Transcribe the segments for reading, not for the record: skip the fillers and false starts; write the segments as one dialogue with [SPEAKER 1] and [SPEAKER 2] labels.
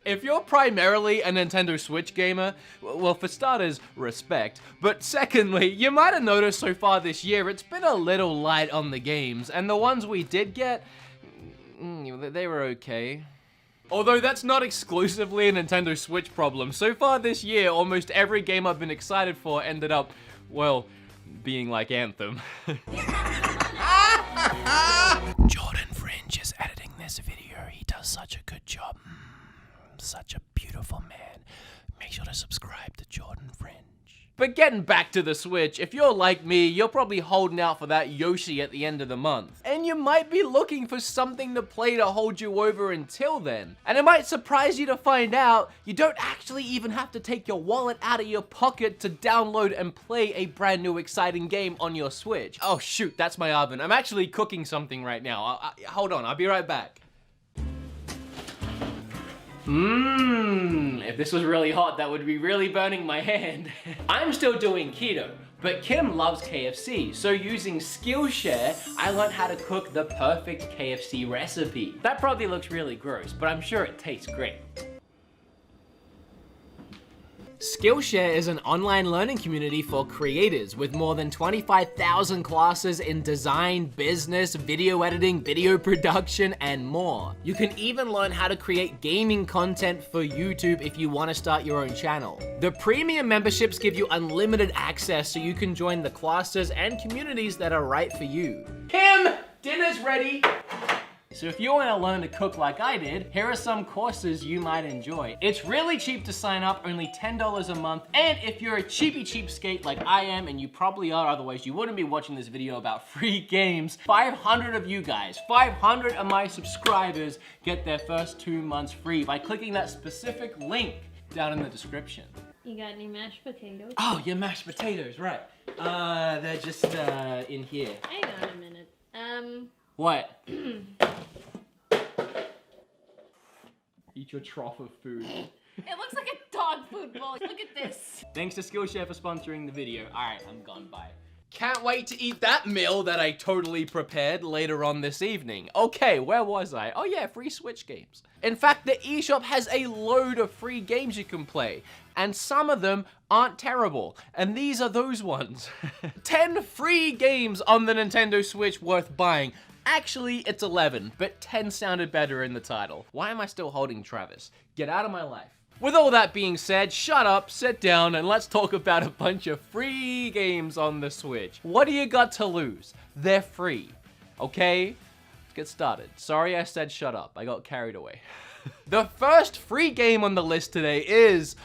[SPEAKER 1] If you're primarily a Nintendo Switch gamer, well, for starters, respect. But secondly, you might have noticed so far this year, it's been a little light on the games, and the ones we did get, they were okay. Although that's not exclusively a Nintendo Switch problem. So far this year, almost every game I've been excited for ended up, well, being like Anthem. Jordan Fringe is editing this video. He does such a good job. Such a beautiful man. Make sure to subscribe to Jordan Fringe. But getting back to the Switch, if you're like me, you're probably holding out for that Giochi at the end of the month. And you might be looking for something to play to hold you over until then. And it might surprise you to find out you don't actually even have to take your wallet out of your pocket to download and play a brand new exciting game on your Switch. Oh shoot, that's my oven. I'm actually cooking something right now. Hold on, I'll be right back. If this was really hot, that would be really burning my hand. I'm still doing keto, but Kim loves KFC, so using Skillshare, I learned how to cook the perfect KFC recipe. That probably looks really gross, but I'm sure it tastes great. Skillshare is an online learning community for creators with more than 25,000 classes in design, business, video editing, video production, and more. You can even learn how to create gaming content for YouTube if you want to start your own channel. The premium memberships give you unlimited access so you can join the classes and communities that are right for you. Kim, dinner's ready! So if you want to learn to cook like I did, here are some courses you might enjoy. It's really cheap to sign up, only $10 a month, and if you're a cheapskate like I am, and you probably are, otherwise you wouldn't be watching this video about free games, 500 of you guys, 500 of my subscribers get their first 2 months free by clicking that specific link down in the description.
[SPEAKER 2] You got any mashed potatoes?
[SPEAKER 1] Oh, your mashed potatoes, right. They're just in here.
[SPEAKER 2] Hang on a minute.
[SPEAKER 1] What? Eat your trough of food.
[SPEAKER 2] It looks like a dog food bowl. Look at this.
[SPEAKER 1] Thanks to Skillshare for sponsoring the video. Alright, I'm gone. Bye. Can't wait to eat that meal that I totally prepared later on this evening. Okay, where was I? Oh yeah, free Switch games. In fact, the eShop has a load of free games you can play, and some of them aren't terrible, and these are those ones. 10 free games on the Nintendo Switch worth buying. Actually, it's 11, but 10 sounded better in the title. Why am I still holding Travis? Get out of my life. With all that being said, shut up, sit down, and let's talk about a bunch of free games on the Switch. What do you got to lose? They're free, okay? Let's get started. Sorry I said shut up, I got carried away. The first free game on the list today is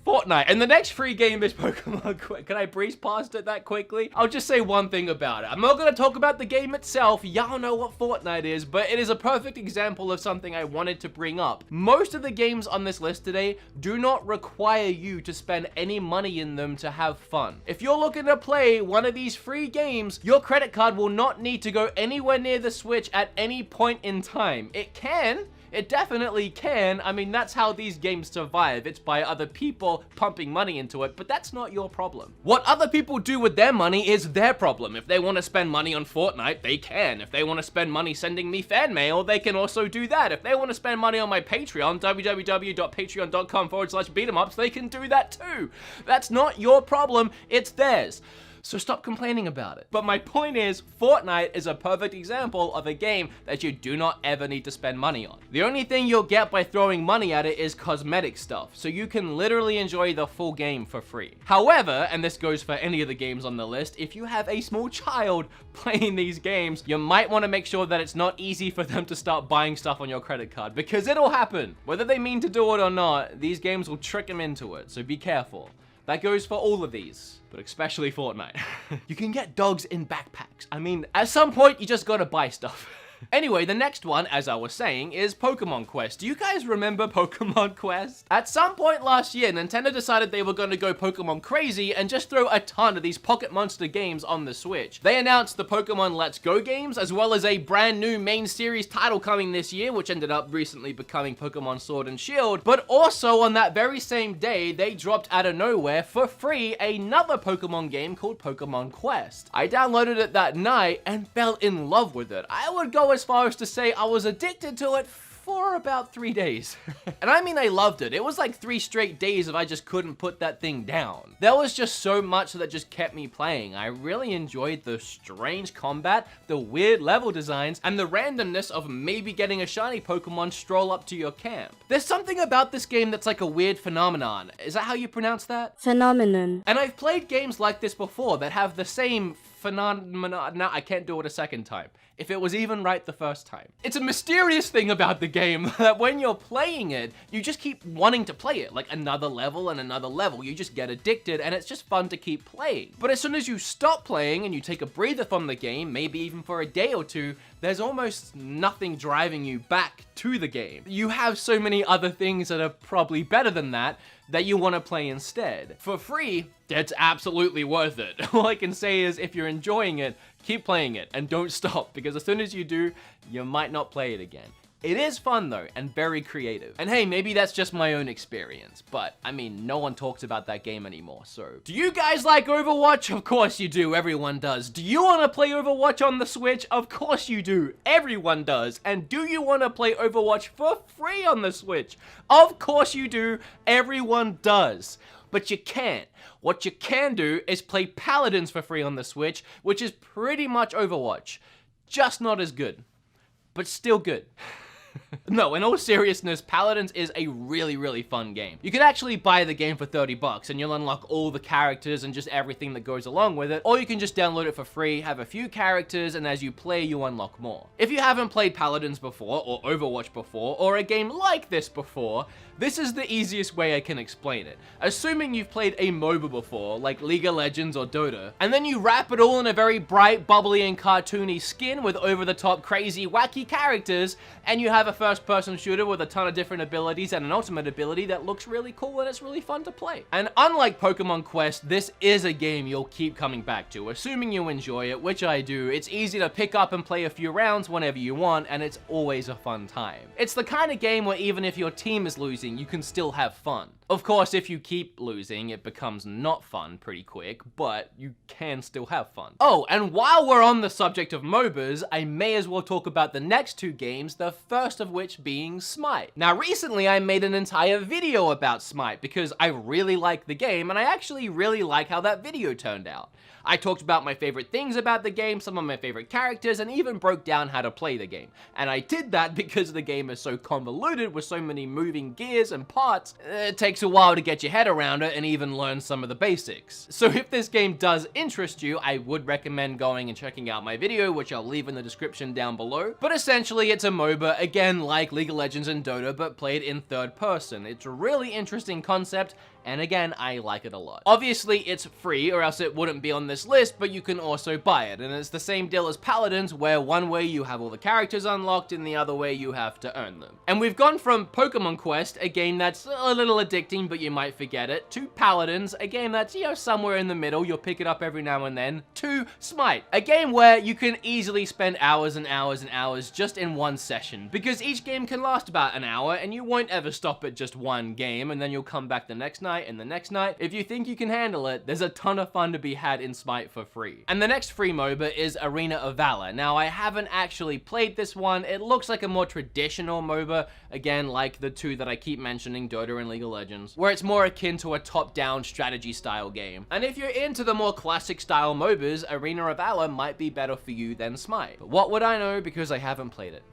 [SPEAKER 1] Fortnite, and the next free game is Pokemon Quest. Can I breeze past it that quickly? I'll just say one thing about it. I'm not gonna talk about the game itself. Y'all know what Fortnite is, but it is a perfect example of something I wanted to bring up. Most of the games on this list today do not require you to spend any money in them to have fun. If you're looking to play one of these free games, your credit card will not need to go anywhere near the Switch at any point in time. It can. It definitely can. I mean, that's how these games survive. It's by other people pumping money into it, but that's not your problem. What other people do with their money is their problem. If they want to spend money on Fortnite, they can. If they want to spend money sending me fan mail, they can also do that. If they want to spend money on my Patreon, www.patreon.com/BeatEmUps, they can do that too. That's not your problem, it's theirs. So stop complaining about it. But my point is, Fortnite is a perfect example of a game that you do not ever need to spend money on. The only thing you'll get by throwing money at it is cosmetic stuff, so you can literally enjoy the full game for free. However, and this goes for any of the games on the list, if you have a small child playing these games, you might want to make sure that it's not easy for them to start buying stuff on your credit card, because it'll happen. Whether they mean to do it or not, these games will trick them into it, so be careful. That goes for all of these, but especially Fortnite. You can get dogs in backpacks. I mean, at some point, you just gotta buy stuff. Anyway, the next one, as I was saying, is Pokemon Quest. Do you guys remember Pokemon Quest? At some point last year, Nintendo decided they were going to go Pokemon crazy and just throw a ton of these Pocket Monster games on the Switch. They announced the Pokemon Let's Go games, as well as a brand new main series title coming this year, which ended up recently becoming Pokemon Sword and Shield. But also on that very same day, they dropped out of nowhere for free another Pokemon game called Pokemon Quest. I downloaded it that night and fell in love with it. I would go as far as to say I was addicted to it for about 3 days. And I mean, I loved it. It was like 3 straight days if I just couldn't put that thing down. There was just so much that just kept me playing. I really enjoyed the strange combat, the weird level designs, and the randomness of maybe getting a shiny Pokemon stroll up to your camp. There's something about this game that's like a weird phenomenon. Is that how you pronounce that?
[SPEAKER 3] Phenomenon.
[SPEAKER 1] And I've played games like this before that have the same phenomenon. No, I can't do it a second time. If it was even right the first time. It's a mysterious thing about the game that when you're playing it, you just keep wanting to play it, like another level and another level. You just get addicted and it's just fun to keep playing. But as soon as you stop playing and you take a breather from the game, maybe even for a day or two, there's almost nothing driving you back to the game. You have so many other things that are probably better than that you want to play instead. For free, it's absolutely worth it. All I can say is if you're enjoying it, keep playing it and don't stop, because as soon as you do, you might not play it again. It is fun though, and very creative. And hey, maybe that's just my own experience, but I mean, no one talks about that game anymore, so. Do you guys like Overwatch? Of course you do, everyone does. Do you wanna play Overwatch on the Switch? Of course you do, everyone does. And do you wanna play Overwatch for free on the Switch? Of course you do, everyone does. But you can't. What you can do is play Paladins for free on the Switch, which is pretty much Overwatch. Just not as good, but still good. No, in all seriousness, Paladins is a really, really fun game. You can actually buy the game for 30 bucks and you'll unlock all the characters and just everything that goes along with it, or you can just download it for free, have a few characters, and as you play, you unlock more. If you haven't played Paladins before, or Overwatch before, or a game like this before, this is the easiest way I can explain it. Assuming you've played a MOBA before, like League of Legends or Dota, and then you wrap it all in a very bright, bubbly, and cartoony skin with over-the-top, crazy, wacky characters, and you have a first-person shooter with a ton of different abilities and an ultimate ability that looks really cool and it's really fun to play. And unlike Pokemon Quest, this is a game you'll keep coming back to, assuming you enjoy it, which I do. It's easy to pick up and play a few rounds whenever you want, and it's always a fun time. It's the kind of game where even if your team is losing, you can still have fun. Of course, if you keep losing, it becomes not fun pretty quick, but you can still have fun. Oh, and while we're on the subject of MOBAs, I may as well talk about the next 2 games, the first of which being Smite. Now, recently I made an entire video about Smite because I really like the game, and I actually really like how that video turned out. I talked about my favorite things about the game, some of my favorite characters, and even broke down how to play the game. And I did that because the game is so convoluted with so many moving gears and parts, it takes a while to get your head around it and even learn some of the basics. So if this game does interest you, I would recommend going and checking out my video, which I'll leave in the description down below. But essentially it's a MOBA, again like League of Legends and Dota, but played in third person. It's a really interesting concept, and again, I like it a lot. Obviously, it's free, or else it wouldn't be on this list, but you can also buy it. And it's the same deal as Paladins, where one way you have all the characters unlocked, and the other way you have to earn them. And we've gone from Pokemon Quest, a game that's a little addicting, but you might forget it, to Paladins, a game that's, you know, somewhere in the middle, you'll pick it up every now and then, to Smite, a game where you can easily spend hours and hours and hours just in one session, because each game can last about an hour, and you won't ever stop at just one game, and then you'll come back the next night, and the next night. If you think you can handle it, there's a ton of fun to be had in Smite for free. And the next free MOBA is Arena of Valor. Now, I haven't actually played this one. It looks like a more traditional MOBA, again, like the 2 that I keep mentioning, Dota and League of Legends, where it's more akin to a top-down strategy style game. And if you're into the more classic style MOBAs, Arena of Valor might be better for you than Smite. But what would I know because I haven't played it?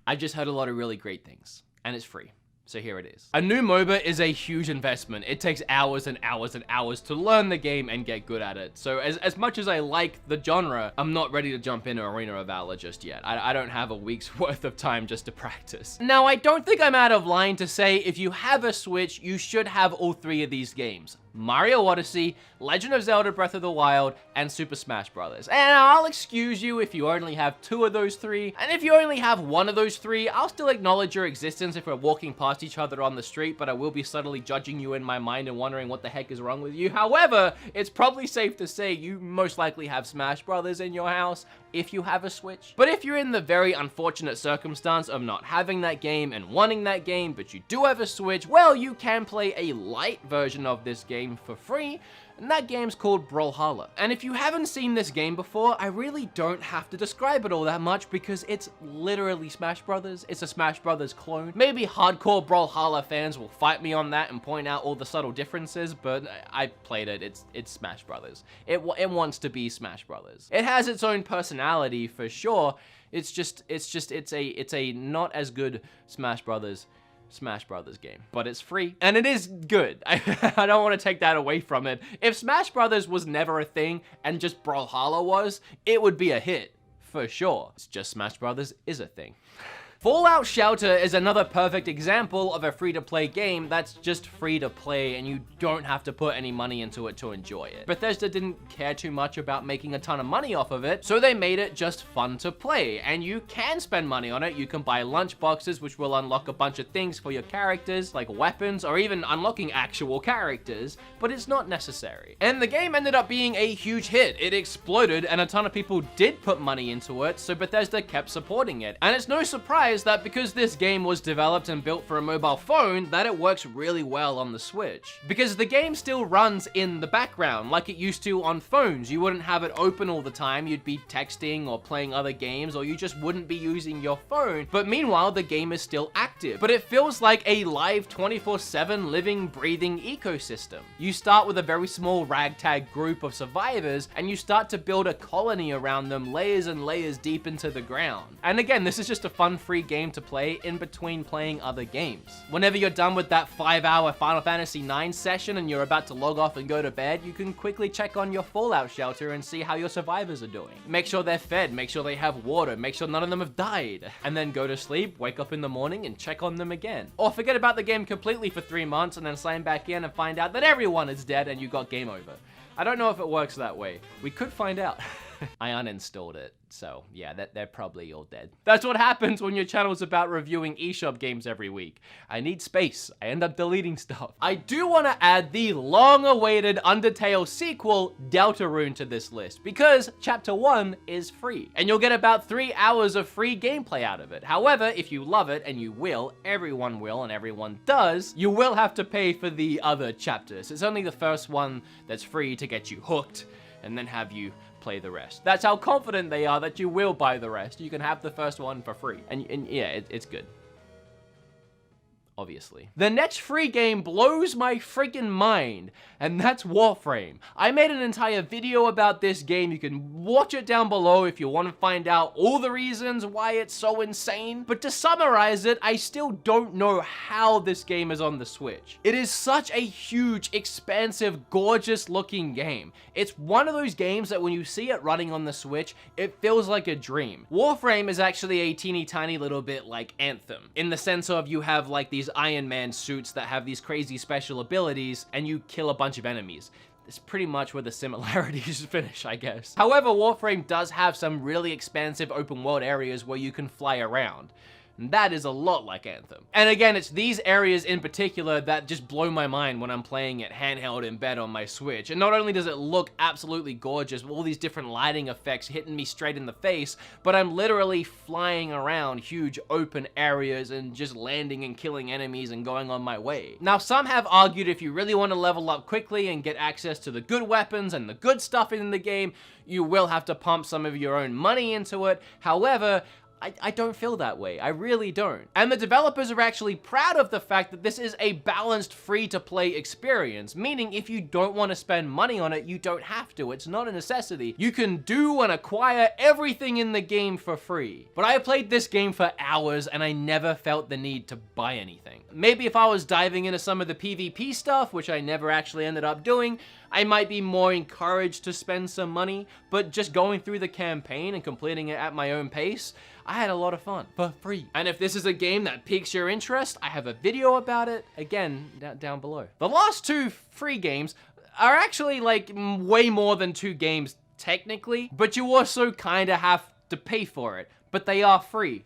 [SPEAKER 1] I just heard a lot of really great things, and it's free. So here it is. A new MOBA is a huge investment. It takes hours and hours and hours to learn the game and get good at it. So as much as I like the genre, I'm not ready to jump into Arena of Valor just yet. I don't have a week's worth of time just to practice. Now, I don't think I'm out of line to say if you have a Switch, you should have all 3 of these games. Mario Odyssey, Legend of Zelda Breath of the Wild, and Super Smash Bros. And I'll excuse you if you only have 2 of those 3, and if you only have 1 of those 3, I'll still acknowledge your existence if we're walking past each other on the street, but I will be subtly judging you in my mind and wondering what the heck is wrong with you. However, it's probably safe to say you most likely have Smash Bros. In your house, if you have a Switch. But if you're in the very unfortunate circumstance of not having that game and wanting that game, but you do have a Switch, well, you can play a light version of this game for free, and that game's called Brawlhalla. And if you haven't seen this game before, I really don't have to describe it all that much because it's literally Smash Brothers. It's a Smash Brothers clone. Maybe hardcore Brawlhalla fans will fight me on that and point out all the subtle differences, but I played it. It's Smash Brothers. It wants to be Smash Brothers. It has its own personality for sure. It's a not as good Smash Brothers game, but it's free and it is good. I don't want to take that away from it. If Smash Brothers was never a thing and just Brawlhalla was, it would be a hit for sure. It's just Smash Brothers is a thing. Fallout Shelter is another perfect example of a free-to-play game that's just free-to-play and you don't have to put any money into it to enjoy it. Bethesda didn't care too much about making a ton of money off of it, so they made it just fun to play, and you can spend money on it. You can buy lunch boxes, which will unlock a bunch of things for your characters, like weapons, or even unlocking actual characters, but it's not necessary. And the game ended up being a huge hit. It exploded, and a ton of people did put money into it, so Bethesda kept supporting it. And it's no surprise that because this game was developed and built for a mobile phone, that it works really well on the Switch. Because the game still runs in the background like it used to on phones. You wouldn't have it open all the time, you'd be texting or playing other games, or you just wouldn't be using your phone. But meanwhile, the game is still active. But it feels like a live 24/7 living, breathing ecosystem. You start with a very small ragtag group of survivors, and you start to build a colony around them, layers and layers deep into the ground. And again, this is just a fun, free game to play in between playing other games. Whenever you're done with that 5-hour Final Fantasy IX session and you're about to log off and go to bed, you can quickly check on your Fallout Shelter and see how your survivors are doing. Make sure they're fed, make sure they have water, make sure none of them have died, and then go to sleep, wake up in the morning, and check on them again. Or forget about the game completely for 3 months and then sign back in and find out that everyone is dead and you got game over. I don't know if it works that way. We could find out. I uninstalled it, so yeah, they're probably all dead. That's what happens when your channel's about reviewing eShop games every week. I need space. I end up deleting stuff. I do want to add the long-awaited Undertale sequel, Deltarune, to this list, because Chapter 1 is free, and you'll get about 3 hours of free gameplay out of it. However, if you love it, and you will, everyone will, and everyone does, you will have to pay for the other chapters. It's only the first one that's free to get you hooked, and then have you play the rest. That's how confident they are that you will buy the rest. You can have the first one for free. And yeah, it's good. Obviously. The next free game blows my freaking mind, and that's Warframe. I made an entire video about this game. You can watch it down below if you want to find out all the reasons why it's so insane. But to summarize it, I still don't know how this game is on the Switch. It is such a huge, expansive, gorgeous looking game. It's one of those games that when you see it running on the Switch, it feels like a dream. Warframe is actually a teeny tiny little bit like Anthem, in the sense of you have like these Iron Man suits that have these crazy special abilities, and you kill a bunch of enemies. It's pretty much where the similarities finish, I guess. However, Warframe does have some really expansive open world areas where you can fly around. And that is a lot like Anthem. And again, it's these areas in particular that just blow my mind when I'm playing it handheld in bed on my Switch. And not only does it look absolutely gorgeous with all these different lighting effects hitting me straight in the face, but I'm literally flying around huge open areas and just landing and killing enemies and going on my way. Now, some have argued if you really want to level up quickly and get access to the good weapons and the good stuff in the game, you will have to pump some of your own money into it. However, I don't feel that way. I really don't. And the developers are actually proud of the fact that this is a balanced free-to-play experience, meaning if you don't want to spend money on it, you don't have to. It's not a necessity. You can do and acquire everything in the game for free. But I played this game for hours and I never felt the need to buy anything. Maybe if I was diving into some of the PvP stuff, which I never actually ended up doing, I might be more encouraged to spend some money, but just going through the campaign and completing it at my own pace, I had a lot of fun for free. And if this is a game that piques your interest, I have a video about it, again, down below. The last 2 free games are actually like way more than 2 games technically, but you also kind of have to pay for it, but they are free.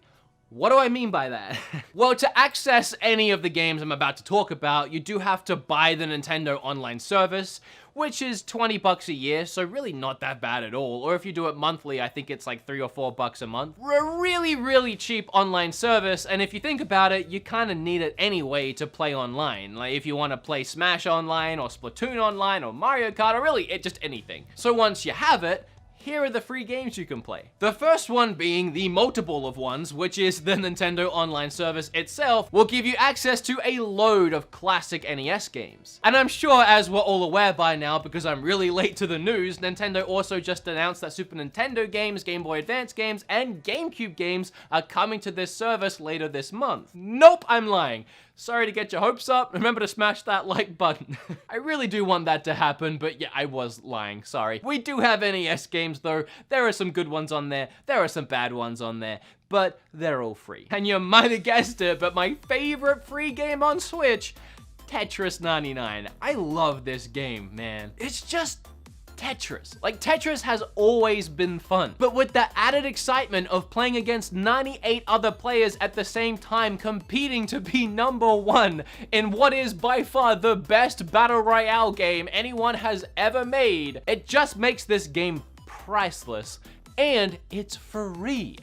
[SPEAKER 1] What do I mean by that? Well, to access any of the games I'm about to talk about, you do have to buy the Nintendo Online service, which is 20 bucks a year, so really not that bad at all. Or if you do it monthly, I think it's like 3 or 4 bucks a month. A really, really cheap online service, and if you think about it, you kind of need it anyway to play online. Like if you want to play Smash online, or Splatoon online, or Mario Kart, or really just anything. So once you have it, here are the free games you can play. The first one being the multiple of ones, which is the Nintendo Online service itself, will give you access to a load of classic NES games. And I'm sure, as we're all aware by now, because I'm really late to the news, Nintendo also just announced that Super Nintendo games, Game Boy Advance games, and GameCube games are coming to this service later this month. Nope, I'm lying. Sorry to get your hopes up. Remember to smash that like button. I really do want that to happen, but yeah, I was lying, sorry. We do have NES games though. There are some good ones on there. There are some bad ones on there, but they're all free. And you might have guessed it, but my favorite free game on Switch, Tetris 99. I love this game, man. It's just Tetris. Like, Tetris has always been fun, but with the added excitement of playing against 98 other players at the same time, competing to be #1 in what is by far the best battle royale game anyone has ever made, it just makes this game priceless, and it's free.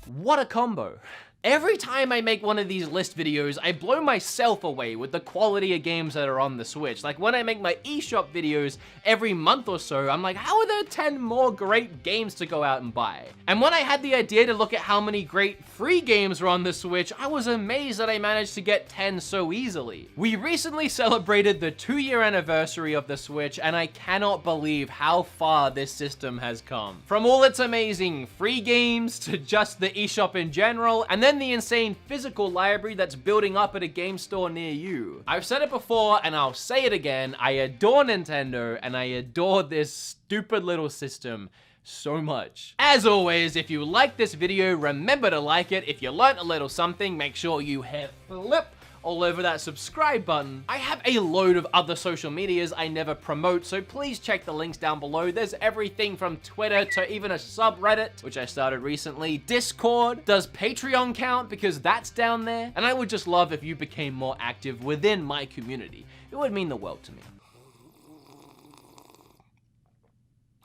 [SPEAKER 1] What a combo. Every time I make one of these list videos, I blow myself away with the quality of games that are on the Switch. Like when I make my eShop videos every month or so, I'm like, how are there 10 more great games to go out and buy? And when I had the idea to look at how many great free games were on the Switch, I was amazed that I managed to get 10 so easily. We recently celebrated the 2-year anniversary of the Switch, and I cannot believe how far this system has come. From all its amazing free games to just the eShop in general, and then the insane physical library that's building up at a game store near you. I've said it before and I'll say it again, I adore Nintendo and I adore this stupid little system so much. As always, if you like this video, remember to like it. If you learned a little something, make sure you hit flip all over that subscribe button. I have a load of other social medias I never promote, so please check the links down below. There's everything from Twitter to even a subreddit, which I started recently. Discord. Does Patreon count? Because that's down there. And I would just love if you became more active within my community. It would mean the world to me.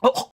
[SPEAKER 1] Oh.